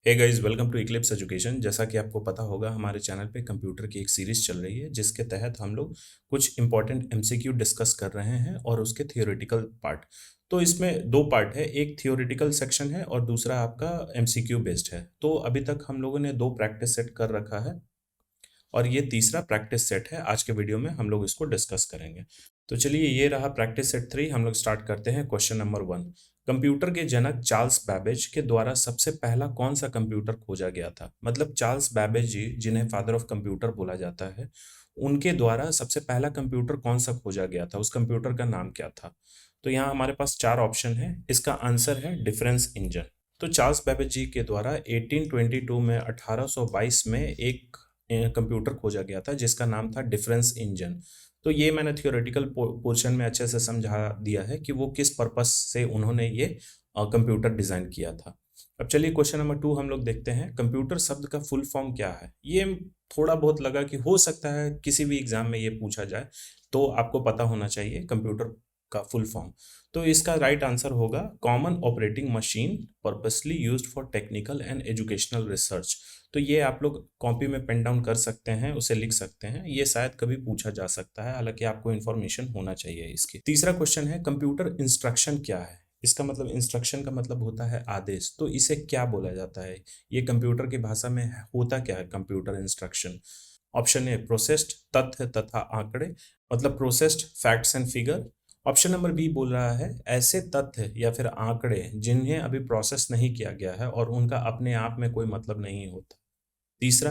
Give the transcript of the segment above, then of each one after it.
Hey guys, welcome to Eclipse Education. जैसा कि आपको पता होगा, हमारे चैनल पे कंप्यूटर की एक सीरीज चल रही है जिसके तहत हम लोग कुछ इंपॉर्टेंट एमसीक्यू डिस्कस कर रहे हैं और उसके थियोरेटिकल पार्ट। तो इसमें दो पार्ट है, एक थियोरेटिकल सेक्शन है और दूसरा आपका एमसीक्यू बेस्ड है। तो अभी तक हम लोगों ने दो प्रैक्टिस सेट कर रखा है और ये तीसरा प्रैक्टिस सेट है। आज के वीडियो में हम लोग इसको डिस्कस करेंगे। तो चलिए, ये रहा प्रैक्टिस सेट 3। हम लोग स्टार्ट करते हैं। Question number 1। कंप्यूटर के जनक चार्ल्स बैबेज के द्वारा सबसे पहला कौन सा कंप्यूटर खोजा गया था? मतलब चार्ल्स बैबेज जी, जिन्हें फादर ऑफ कंप्यूटर बोला जाता है, उनके द्वारा सबसे पहला कंप्यूटर कौन सा खोजा गया था? उस कंप्यूटर का नाम क्या था? तो यहाँ हमारे पास चार ऑप्शन है। इसका आंसर है डिफरेंस इंजन। तो चार्ल्स बैबेज जी के द्वारा 1822 में 1822 में एक कंप्यूटर खोजा गया था जिसका नाम था डिफरेंस इंजन। तो ये मैंने थियोरेटिकल पोर्शन में अच्छे से समझा दिया है कि वो किस पर्पस से उन्होंने ये कंप्यूटर डिजाइन किया था। अब चलिए, क्वेश्चन नंबर 2 हम लोग देखते हैं। कंप्यूटर शब्द का फुल फॉर्म क्या है? ये थोड़ा बहुत लगा कि हो सकता है किसी भी एग्जाम में ये पूछा जाए, तो आपको पता होना चाहिए कंप्यूटर का फुल फॉर्म। तो इसका राइट आंसर होगा common operating machine purposely used for technical and educational research. तो ये आप लोग कॉपी में पेन डाउन कर सकते हैं, उसे लिख सकते हैं। ये शायद कभी पूछा जा सकता है, हालांकि आपको इन्फॉर्मेशन होना चाहिए इसकी। तीसरा क्वेश्चन है, कंप्यूटर इंस्ट्रक्शन क्या है? इसका मतलब, इंस्ट्रक्शन का मतलब होता है आदेश। तो इसे क्या बोला जाता है? ये कंप्यूटर की भाषा में होता क्या है computer instruction? Option a processed तथ्य तथा आंकड़े, मतलब processed facts and figure. Option number B बोल रहा है ऐसे तथ्य या फिर आंकड़े जिन्हें अभी प्रोसेस नहीं किया गया है और उनका अपने आप में कोई मतलब नहीं होता। तीसरा,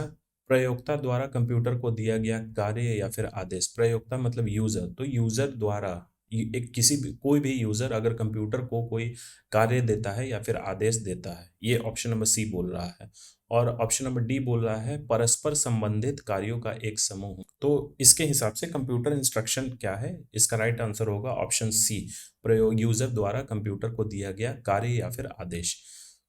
प्रयोक्ता द्वारा कंप्यूटर को दिया गया कार्य या फिर आदेश। प्रयोक्ता मतलब यूजर, तो यूजर द्वारा एक किसी भी कोई भी यूजर अगर कंप्यूटर को कोई कार्य देता है या फिर आदेश देता है। ये ऑप्शन नंबर सी बोल रहा है। और ऑप्शन नंबर डी बोल रहा है परस्पर संबंधित कार्यों का एक समूह। तो इसके हिसाब से कंप्यूटर इंस्ट्रक्शन क्या है? इसका राइट आंसर होगा ऑप्शन सी, प्रयोग यूजर द्वारा कंप्यूटर को दिया गया कार्य या फिर आदेश।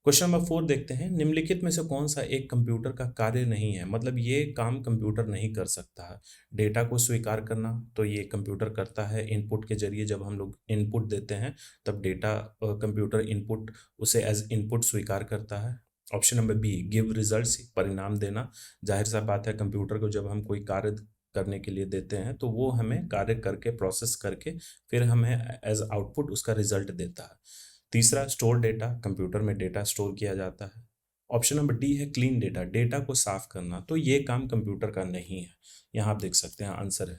क्वेश्चन नंबर 4 देखते हैं। निम्नलिखित में से कौन सा एक कंप्यूटर का कार्य नहीं है? मतलब ये काम कंप्यूटर नहीं कर सकता है। डेटा को स्वीकार करना, तो ये कंप्यूटर करता है इनपुट के जरिए। जब हम लोग इनपुट देते हैं तब डेटा, कंप्यूटर इनपुट, उसे एज इनपुट स्वीकार करता है। Option number B, give results, परिणाम देना। जाहिर सा बात है, कंप्यूटर को जब हम कोई कार्य करने के लिए देते हैं तो वो हमें कार्य करके, प्रोसेस करके, फिर हमें एज आउटपुट उसका रिजल्ट देता है। तीसरा, स्टोर डेटा, कंप्यूटर में डेटा स्टोर किया जाता है। ऑप्शन नंबर डी है क्लीन डेटा, डेटा को साफ करना। तो ये काम कंप्यूटर का नहीं है। यहाँ आप देख सकते हैं आंसर है।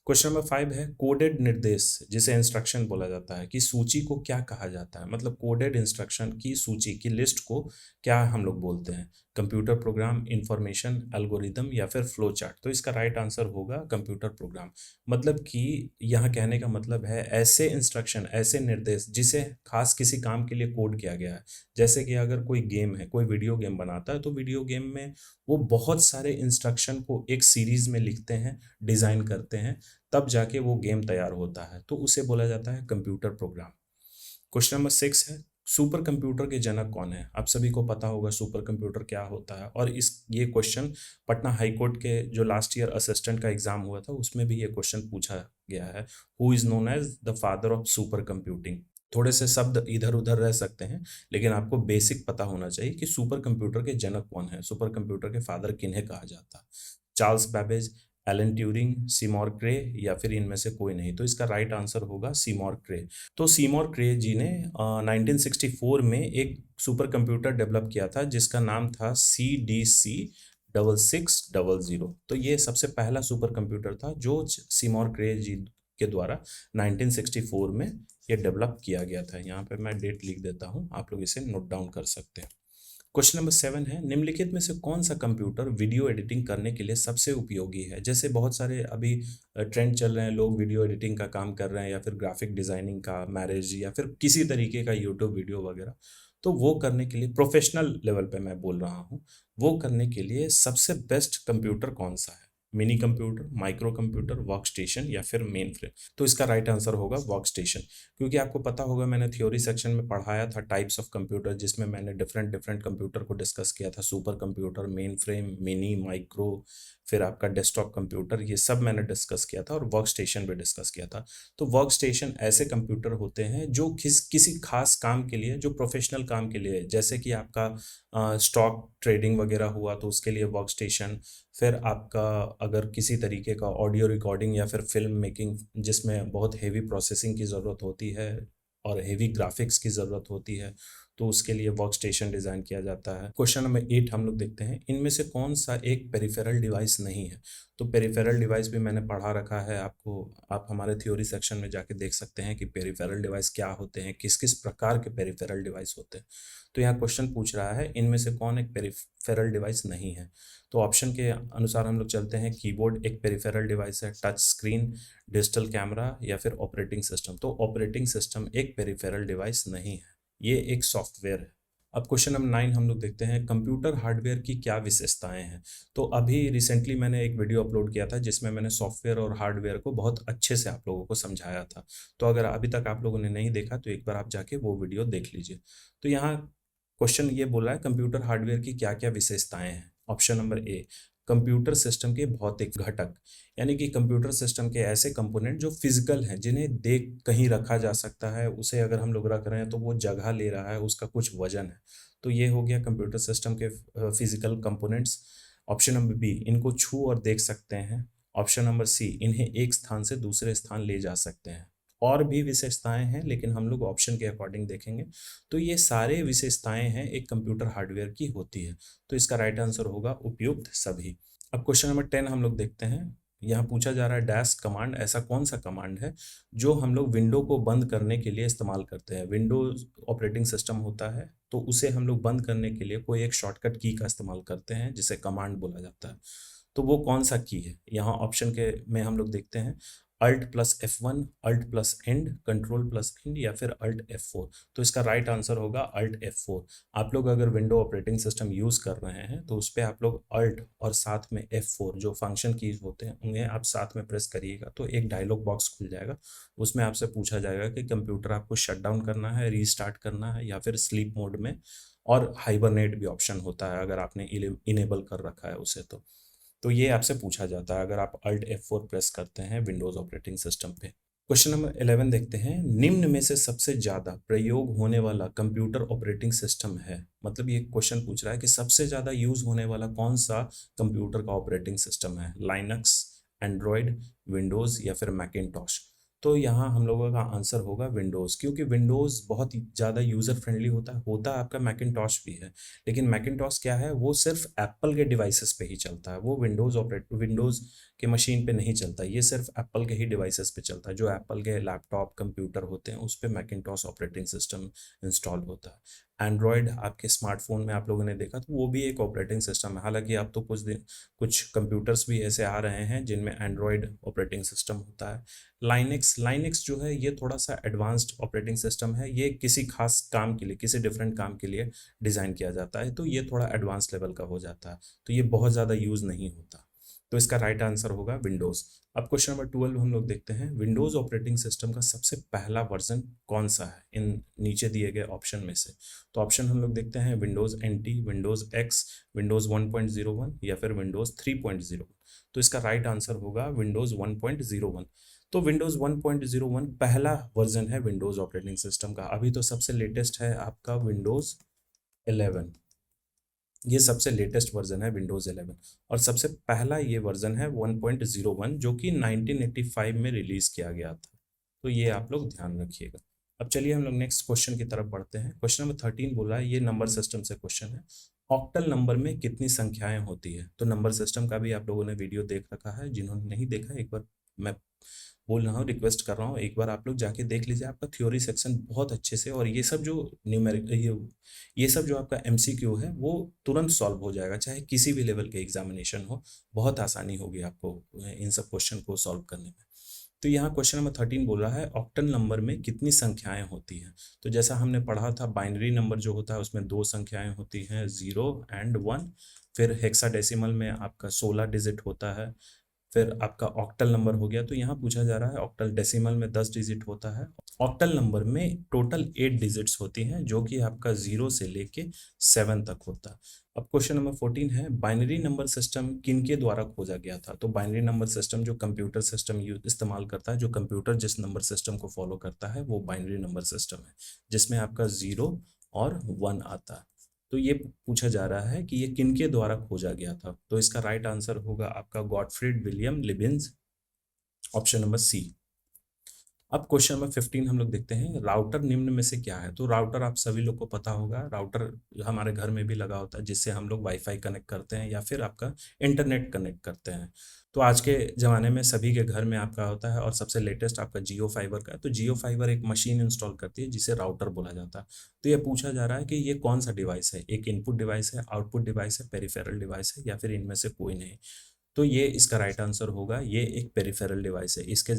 क्वेश्चन नंबर 5 है, कोडेड निर्देश जिसे इंस्ट्रक्शन बोला जाता है, कि सूची को क्या कहा जाता है? मतलब कोडेड इंस्ट्रक्शन की सूची की लिस्ट को क्या हम लोग बोलते हैं? कंप्यूटर प्रोग्राम, इंफॉर्मेशन, एल्गोरिदम या फिर फ्लो चार्ट। तो इसका राइट आंसर होगा कंप्यूटर प्रोग्राम। मतलब कि यहाँ कहने का मतलब है ऐसे इंस्ट्रक्शन, ऐसे निर्देश जिसे खास किसी काम के लिए कोड किया गया है। जैसे कि अगर कोई गेम है, कोई वीडियो गेम बनाता है, तो वीडियो गेम में वो बहुत सारे इंस्ट्रक्शन को एक सीरीज में लिखते हैं, डिजाइन करते हैं, तब जाके वो गेम तैयार होता है। तो उसे बोला जाता है कंप्यूटर प्रोग्राम। क्वेश्चन नंबर 6 है, सुपर कंप्यूटर के जनक कौन है? आप सभी को पता होगा सुपर कंप्यूटर क्या होता है। और ये क्वेश्चन पटना हाई कोर्ट के जो लास्ट ईयर असिस्टेंट का एग्जाम हुआ था उसमें भी ये क्वेश्चन पूछा गया है। Who is known as the father of super computing? थोड़े से शब्द इधर उधर रह सकते हैं, लेकिन आपको बेसिक पता होना चाहिए कि सुपर कंप्यूटर के जनक कौन है, सुपर कंप्यूटर के फादर किन्हें कहा जाता है। Charles Babbage, Alan Turing, Seymour Cray या फिर इनमें से कोई नहीं। तो इसका राइट आंसर होगा सीमोर क्रे। तो सीमोर क्रे जी ने 1964 में एक सुपर कंप्यूटर डेवलप किया था जिसका नाम था CDC 6600। तो ये सबसे पहला सुपर कंप्यूटर था जो सीमोर क्रे जी के द्वारा 1964 में ये डेवलप किया गया था। यहाँ पे मैं डेट लिख देता हूँ, आप लोग इसे नोट डाउन कर सकते हैं। क्वेश्चन नंबर 7 है, निम्नलिखित में से कौन सा कंप्यूटर वीडियो एडिटिंग करने के लिए सबसे उपयोगी है? जैसे बहुत सारे अभी ट्रेंड चल रहे हैं, लोग वीडियो एडिटिंग का काम कर रहे हैं या फिर ग्राफिक डिजाइनिंग का, मैरिज या फिर किसी तरीके का यूट्यूब वीडियो वगैरह। तो वो करने के लिए प्रोफेशनल लेवल पे मैं बोल रहा हूँ, वो करने के लिए सबसे बेस्ट कंप्यूटर कौन सा है? Mini computer, micro computer, work station या फिर मेन फ्रेम। तो इसका राइट आंसर होगा वर्क स्टेशन। क्योंकि आपको पता होगा, मैंने थ्योरी सेक्शन में पढ़ाया था टाइप्स ऑफ कंप्यूटर, जिसमें मैंने डिफरेंट डिफरेंट कंप्यूटर को डिस्कस किया था। Super computer, main frame, mini, micro, फिर आपका डेस्कटॉप कंप्यूटर, ये सब मैंने डिस्कस किया था, और वर्क स्टेशन भी डिस्कस किया था। तो वर्क स्टेशन ऐसे कंप्यूटर होते हैं जो किसी खास काम के लिए, जो प्रोफेशनल काम के लिए, जैसे कि आपका स्टॉक ट्रेडिंग वगैरह हुआ तो उसके लिए वर्क स्टेशन, फिर आपका अगर किसी तरीके का ऑडियो रिकॉर्डिंग या फिर फिल्म मेकिंग जिसमें बहुत हेवी प्रोसेसिंग की ज़रूरत होती है और हेवी ग्राफिक्स की ज़रूरत होती है, तो उसके लिए वर्क स्टेशन डिज़ाइन किया जाता है। क्वेश्चन नंबर 8 हम लोग देखते हैं, इनमें से कौन सा एक पेरिफेरल डिवाइस नहीं है। तो पेरिफेरल डिवाइस भी मैंने पढ़ा रखा है आपको, आप हमारे थ्योरी सेक्शन में जाके देख सकते हैं कि पेरिफेरल डिवाइस क्या होते हैं, किस किस प्रकार के पेरिफेरल डिवाइस होते हैं। तो यहाँ क्वेश्चन पूछ रहा है इनमें से कौन एक पेरिफेरल डिवाइस नहीं है। तो ऑप्शन के अनुसार हम लोग चलते हैं, कीबोर्ड एक पेरिफेरल डिवाइस है, टच स्क्रीन, डिजिटल कैमरा या फिर ऑपरेटिंग सिस्टम। तो ऑपरेटिंग सिस्टम एक पेरिफेरल डिवाइस नहीं है, ये एक सॉफ्टवेयर है। अब क्वेश्चन नंबर 9 हम लोग देखते हैं, कंप्यूटर हार्डवेयर की क्या विशेषताएं हैं। तो अभी रिसेंटली मैंने एक वीडियो अपलोड किया था जिसमें मैंने सॉफ्टवेयर और हार्डवेयर को बहुत अच्छे से आप लोगों को समझाया था। तो अगर अभी तक आप लोगों ने नहीं देखा तो एक बार आप जाके वो वीडियो देख लीजिए। तो यहाँ क्वेश्चन ये बोला है, कंप्यूटर हार्डवेयर की क्या क्या विशेषताएं हैं। Option number A, computer system के भौतिक घटक, यानी कि कंप्यूटर सिस्टम के ऐसे कंपोनेंट जो फिजिकल हैं, जिन्हें देख कहीं रखा जा सकता है, उसे अगर हम लोग रख रहे हैं तो वो जगह ले रहा है, उसका कुछ वजन है। तो ये हो गया कंप्यूटर सिस्टम के physical components. Option number B, इनको छू और देख सकते हैं। ऑप्शन नंबर सी, इन्हें एक स्थान से दूसरे स्थान ले जा सकते हैं। और भी विशेषताएं हैं लेकिन हम लोग ऑप्शन के अकॉर्डिंग देखेंगे। तो ये सारे विशेषताएं हैं एक कंप्यूटर हार्डवेयर की होती है। तो इसका राइट आंसर होगा उपयुक्त सभी। अब क्वेश्चन नंबर 10 हम लोग देखते हैं। यहाँ पूछा जा रहा है, डैश कमांड ऐसा कौन सा कमांड है जो हम लोग विंडो को बंद करने के लिए इस्तेमाल करते हैं। विंडोज ऑपरेटिंग सिस्टम होता है तो उसे हम लोग बंद करने के लिए कोई एक शॉर्टकट की का इस्तेमाल करते हैं जिसे कमांड बोला जाता है। तो वो कौन सा की है, यहाँ ऑप्शन के में हम लोग देखते हैं, Alt+F1, Alt+End, Control+End या फिर Alt+F4। तो इसका राइट आंसर होगा Alt+F4। आप लोग अगर विंडो ऑपरेटिंग सिस्टम यूज़ कर रहे हैं तो उस पर आप लोग Alt और साथ में F4 जो फंक्शन कीज होते हैं उन्हें आप साथ में प्रेस करिएगा तो एक डायलॉग बॉक्स खुल जाएगा। उसमें आपसे पूछा जाएगा कि कंप्यूटर आपको शट डाउन करना है, रीस्टार्ट करना है या फिर स्लीप मोड में, और हाइबरनेट भी ऑप्शन होता है अगर आपने इनेबल कर रखा है उसे। तो ये आपसे पूछा जाता है अगर आप Alt+F4 प्रेस करते हैं विंडोज ऑपरेटिंग सिस्टम पे। क्वेश्चन नंबर 11 देखते हैं, निम्न में से सबसे ज्यादा प्रयोग होने वाला कंप्यूटर ऑपरेटिंग सिस्टम है। मतलब ये क्वेश्चन पूछ रहा है कि सबसे ज्यादा यूज होने वाला कौन सा कंप्यूटर का ऑपरेटिंग सिस्टम है, लाइनक्स, एंड्रॉयड, विंडोज या फिर मैकिन्टॉश। तो यहाँ हम लोगों का आंसर होगा विंडोज, क्योंकि विंडोज बहुत ही ज़्यादा यूज़र फ्रेंडली होता है आपका मैकिन्टॉश भी है। लेकिन मैकिन्टॉश क्या है, वो सिर्फ एप्पल के डिवाइसेस पे ही चलता है, वो विंडोज़ के मशीन पे नहीं चलता, ये सिर्फ एप्पल के ही डिवाइसेस पे चलता है। जो एप्पल के लैपटॉप कंप्यूटर होते हैं उस पर मैकिन्टॉश ऑपरेटिंग सिस्टम इंस्टॉल होता है। एंड्रॉयड आपके स्मार्टफोन में आप लोगों ने देखा तो वो भी एक ऑपरेटिंग सिस्टम है। हालांकि अब तो कुछ कंप्यूटर्स भी ऐसे आ रहे हैं जिनमें एंड्रॉयड ऑपरेटिंग सिस्टम होता है। लाइनक्स जो है ये थोड़ा सा एडवांस्ड ऑपरेटिंग सिस्टम है, ये किसी खास काम के लिए, किसी डिफरेंट काम के लिए डिज़ाइन किया जाता है, तो ये थोड़ा एडवांस लेवल का हो जाता है, तो ये बहुत ज़्यादा यूज़ नहीं होता। तो इसका राइट आंसर होगा विंडोज़। अब क्वेश्चन नंबर 12 हम लोग देखते हैं, विंडोज़ ऑपरेटिंग सिस्टम का सबसे पहला वर्जन कौन सा है इन नीचे दिए गए ऑप्शन में से। तो ऑप्शन हम लोग देखते हैं, Windows NT, Windows X, Windows 1.01 या फिर विंडोज़ 3.0। तो इसका राइट आंसर होगा विंडोज़ 1.01। तो विंडोज़ 1.01 पहला वर्जन है विंडोज़ ऑपरेटिंग सिस्टम का। अभी तो सबसे लेटेस्ट है आपका विंडोज़ 11, ये सबसे लेटेस्ट वर्जन है विंडोज़ 11, और सबसे पहला ये वर्जन है 1.01 जो कि 1985 में रिलीज़ किया गया था। तो ये आप लोग ध्यान रखिएगा। अब चलिए हम लोग नेक्स्ट क्वेश्चन की तरफ बढ़ते हैं। क्वेश्चन नंबर 13 बोला है, ये नंबर सिस्टम से क्वेश्चन है, ऑक्टल नंबर में कितनी संख्याएं होती है। तो नंबर सिस्टम का भी आप लोगों ने वीडियो देख रखा है, जिन्होंने नहीं देखा एक बार मैं बोल रहा हूँ, रिक्वेस्ट कर रहा हूँ, एक बार आप लोग जाके देख लीजिए, आपका थ्योरी सेक्शन बहुत अच्छे से, और ये सब जो न्यूमेरिक ये सब जो आपका MCQ है वो तुरंत सॉल्व हो जाएगा, चाहे किसी भी लेवल के एग्जामिनेशन हो, बहुत आसानी होगी आपको इन सब क्वेश्चन को सॉल्व करने में। तो यहाँ क्वेश्चन नंबर 13 बोल रहा है, ऑक्टल नंबर में कितनी संख्याएं होती हैं। तो जैसा हमने पढ़ा था, बाइनरी नंबर जो होता है उसमें 2 संख्याएं होती हैं, 0 एंड 1। फिर हेक्साडेसिमल में आपका 16 डिजिट होता है। फिर आपका ऑक्टल नंबर हो गया। तो यहाँ पूछा जा रहा है ऑक्टल डेसिमल में 10 डिजिट होता है। ऑक्टल नंबर में टोटल 8 डिजिट्स होती हैं, जो कि आपका 0 से लेके 7 तक होता है। अब क्वेश्चन नंबर 14 है, बाइनरी नंबर सिस्टम किनके द्वारा खोजा गया था? तो बाइनरी नंबर सिस्टम जो कंप्यूटर सिस्टम इस्तेमाल करता है, जो कंप्यूटर जिस नंबर सिस्टम को फॉलो करता है वो बाइनरी नंबर सिस्टम है, जिसमें आपका 0 और 1 आता है। तो ये पूछा जा रहा है कि ये किनके द्वारा खोजा गया था? तो इसका राइट आंसर होगा आपका Gottfried William Leibniz, option number C. अब क्वेश्चन नंबर 15 हम लोग देखते हैं, राउटर निम्न में से क्या है? तो राउटर आप सभी लोग को पता होगा, राउटर हमारे घर में भी लगा होता है, जिससे हम लोग वाईफाई कनेक्ट करते हैं या फिर आपका इंटरनेट कनेक्ट करते हैं। तो आज के ज़माने में सभी के घर में आपका होता है, और सबसे लेटेस्ट आपका जियो फाइबर का है। तो जियो फाइबर एक मशीन इंस्टॉल करती है जिसे राउटर बोला जाता है। तो ये पूछा जा रहा है कि ये कौन सा डिवाइस है, एक इनपुट डिवाइस है, आउटपुट डिवाइस है, पेरिफेरल डिवाइस है, या फिर इनमें से कोई नहीं। तो ये इसका राइट आंसर होगा, ये एक पेरिफेरल डिवाइस है। इसके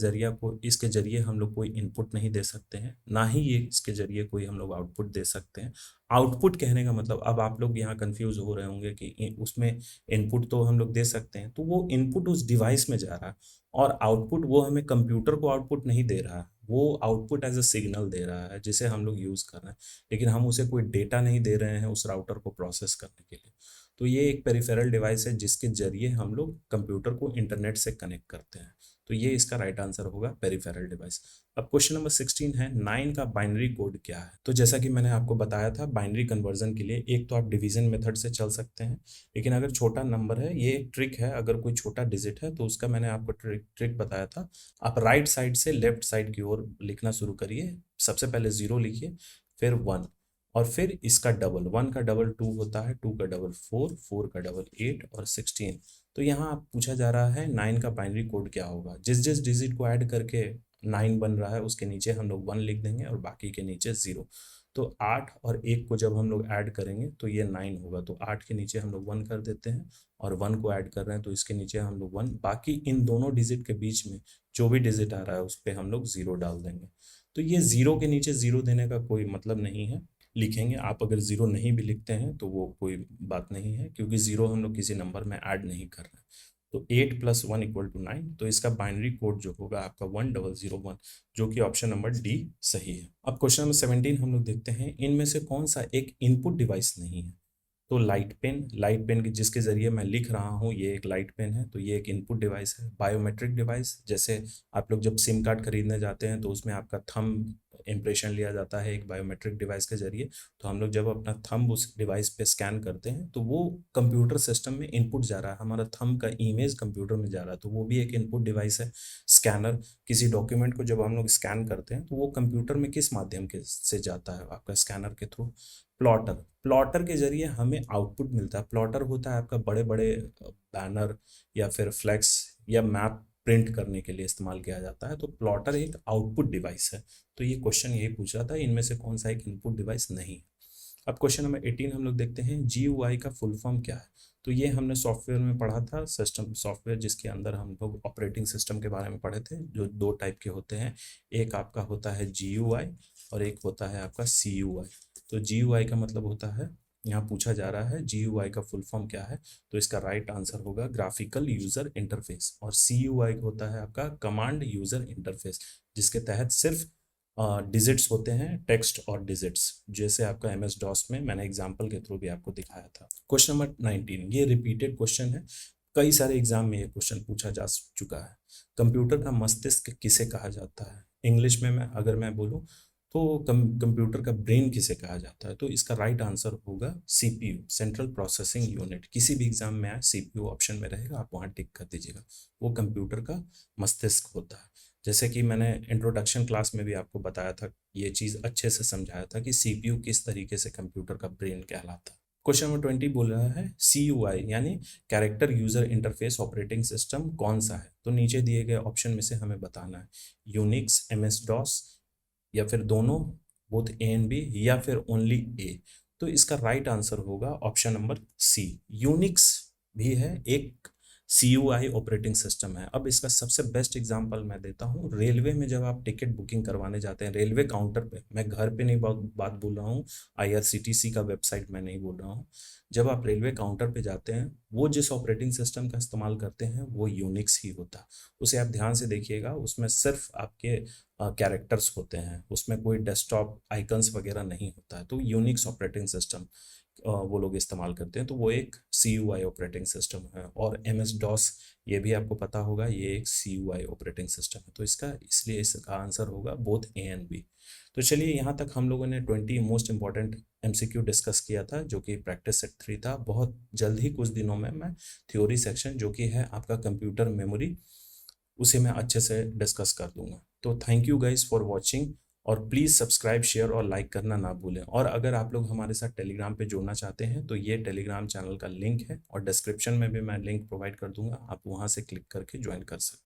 जरिए हम लोग कोई इनपुट नहीं दे सकते हैं, ना ही ये इसके जरिए कोई हम लोग आउटपुट दे सकते हैं। आउटपुट कहने का मतलब, अब आप लोग यहाँ कंफ्यूज हो रहे होंगे कि उसमें इनपुट तो हम लोग दे सकते हैं, तो वो इनपुट उस डिवाइस में जा रहा है, और आउटपुट वो हमें कंप्यूटर को आउटपुट नहीं दे रहा है, वो आउटपुट एज अ सिग्नल दे रहा है जिसे हम लोग यूज़ कर रहे हैं, लेकिन हम उसे कोई डेटा नहीं दे रहे हैं उस राउटर को प्रोसेस करने के लिए। तो ये एक पेरिफेरल डिवाइस है जिसके जरिए हम लोग कंप्यूटर को इंटरनेट से कनेक्ट करते हैं। तो ये इसका राइट आंसर होगा, पेरिफेरल डिवाइस। अब क्वेश्चन नंबर 16 है, 9 का बाइनरी कोड क्या है? तो जैसा कि मैंने आपको बताया था, बाइनरी कन्वर्जन के लिए एक तो आप डिवीजन मेथड से चल सकते हैं, लेकिन अगर छोटा नंबर है, ये एक ट्रिक है, अगर कोई छोटा डिजिट है तो उसका मैंने आपको ट्रिक बताया था। आप राइट साइड से लेफ्ट साइड की ओर लिखना शुरू करिए। सबसे पहले 0 लिखिए, फिर 1, और फिर इसका डबल, 1 का डबल 2 होता है, 2 का डबल 4, 4 का डबल 8 और 16। तो यहाँ आप पूछा जा रहा है 9 का बाइनरी कोड क्या होगा? जिस जिस डिजिट को ऐड करके 9 बन रहा है उसके नीचे हम लोग 1 लिख देंगे और बाकी के नीचे 0। तो 8 और 1 को जब हम लोग ऐड करेंगे तो ये 9 होगा, तो 8 के नीचे हम लोग 1 कर देते हैं, और 1 को ऐड कर रहे हैं तो इसके नीचे हम लोग 1, बाकी इन दोनों डिजिट के बीच में जो भी डिजिट आ रहा है उस पर हम लोग 0 डाल देंगे। तो ये 0 के नीचे 0 देने का कोई मतलब नहीं है, लिखेंगे। आप अगर 0 नहीं भी लिखते हैं तो वो कोई बात नहीं है, क्योंकि 0 हम लोग किसी नंबर में ऐड नहीं कर रहे हैं। तो 8 + 1 = 9, तो इसका बाइनरी कोड जो होगा आपका 1001, जो कि ऑप्शन नंबर डी सही है। अब क्वेश्चन नंबर 17 हम लोग देखते हैं, इनमें से कौन सा एक इनपुट डिवाइस नहीं है? तो लाइट पेन जिसके जरिए मैं लिख रहा हूँ, ये एक लाइट पेन है, तो ये एक इनपुट डिवाइस है। बायोमेट्रिक डिवाइस, जैसे आप लोग जब सिम कार्ड खरीदने जाते हैं तो उसमें आपका थंब इम्प्रेशन लिया जाता है एक बायोमेट्रिक डिवाइस के जरिए। तो हम लोग जब अपना थंब उस डिवाइस पे स्कैन करते हैं तो वो कंप्यूटर सिस्टम में इनपुट जा रहा है, हमारा थंब का इमेज कंप्यूटर में जा रहा है, तो वो भी एक इनपुट डिवाइस है। स्कैनर, किसी डॉक्यूमेंट को जब हम लोग स्कैन करते हैं तो वो कंप्यूटर में किस माध्यम के से जाता है? आपका स्कैनर के थ्रू। प्लॉटर, प्लॉटर के जरिए हमें आउटपुट मिलता है। प्लॉटर होता है आपका बड़े बड़े बैनर या फिर फ्लैक्स या मैप प्रिंट करने के लिए इस्तेमाल किया जाता है। तो प्लॉटर एक आउटपुट डिवाइस है। तो ये क्वेश्चन यही पूछ रहा था, इनमें से कौन सा एक इनपुट डिवाइस नहीं। अब क्वेश्चन नंबर 18 हम लोग देखते हैं, GUI का फुल फॉर्म क्या है? तो ये हमने सॉफ्टवेयर में पढ़ा था, सिस्टम सॉफ्टवेयर, जिसके अंदर हम लोग ऑपरेटिंग सिस्टम के बारे में पढ़े थे, जो दो टाइप के होते हैं। एक आपका होता है GUI और एक होता है आपका CUI। तो GUI का मतलब होता है, यहाँ पूछा जा रहा है GUI का फुल फॉर्म क्या है, तो इसका राइट आंसर होगा ग्राफिकल यूजर इंटरफेस। और CUI होता है आपका कमांड यूजर इंटरफेस, जिसके तहत सिर्फ डिजिट्स होते हैं, टेक्स्ट और डिजिट्स, जैसे आपका MS DOS में मैंने एग्जांपल के थ्रू भी आपको दिखाया था। क्वेश्चन नंबर 19, ये रिपीटेड क्वेश्चन है, कई सारे एग्जाम में ये क्वेश्चन पूछा जा चुका है। कंप्यूटर का मस्तिष्क किसे कहा जाता है? इंग्लिश में अगर मैं बोलूँ तो कंप्यूटर का ब्रेन किसे कहा जाता है? तो इसका राइट आंसर होगा CPU, सेंट्रल प्रोसेसिंग यूनिट। किसी भी एग्जाम में आए CPU ऑप्शन में रहेगा, आप वहाँ टिक कर दीजिएगा, वो कंप्यूटर का मस्तिष्क होता है। जैसे कि मैंने इंट्रोडक्शन क्लास में भी आपको बताया था, ये चीज़ अच्छे से समझाया था कि CPU किस तरीके से कंप्यूटर का ब्रेन कहलाता है। क्वेश्चन नंबर 20 बोल रहा है, CUI यानी character user interface operating system कौन सा है? तो नीचे दिए गए ऑप्शन में से हमें बताना है, यूनिक्स, MS DOS, या फिर दोनों, बोथ A एंड B, या फिर ओनली A। तो इसका राइट आंसर होगा ऑप्शन नंबर C, यूनिक्स भी है, एक CUI ऑपरेटिंग सिस्टम है। अब इसका सबसे बेस्ट एग्जांपल मैं देता हूँ, रेलवे में जब आप टिकट बुकिंग करवाने जाते हैं, रेलवे काउंटर पे, मैं घर पे नहीं बात बोल रहा हूँ, IRCTC का वेबसाइट मैं नहीं बोल रहा हूँ, जब आप रेलवे काउंटर पे जाते हैं, वो जिस ऑपरेटिंग सिस्टम का इस्तेमाल करते हैं वो यूनिक्स ही होता है। उसे आप ध्यान से देखिएगा, उसमें सिर्फ आपके कैरेक्टर्स होते हैं, उसमें कोई डेस्कटॉप आइकन्स वगैरह नहीं होता है। तो यूनिक्स ऑपरेटिंग सिस्टम वो लोग इस्तेमाल करते हैं, तो वो एक CUI ऑपरेटिंग सिस्टम है। और MS-DOS, ये भी आपको पता होगा, ये एक CUI ऑपरेटिंग सिस्टम है। तो इसलिए इसका आंसर होगा बोथ ए एंड बी। तो चलिए, यहाँ तक हम लोगों ने 20 मोस्ट इंपॉर्टेंट MCQ डिस्कस किया था, जो कि प्रैक्टिस सेट 3 था। बहुत जल्द ही कुछ दिनों में मैं थ्योरी सेक्शन, जो कि है आपका कंप्यूटर मेमोरी, उसे मैं अच्छे से डिस्कस कर दूंगा। तो thank you guys for watching, और प्लीज़ सब्सक्राइब, शेयर और लाइक करना ना भूलें। और अगर आप लोग हमारे साथ टेलीग्राम पे जुड़ना चाहते हैं, तो ये टेलीग्राम चैनल का लिंक है, और डिस्क्रिप्शन में भी मैं लिंक प्रोवाइड कर दूंगा, आप वहाँ से क्लिक करके ज्वाइन कर सकते हैं।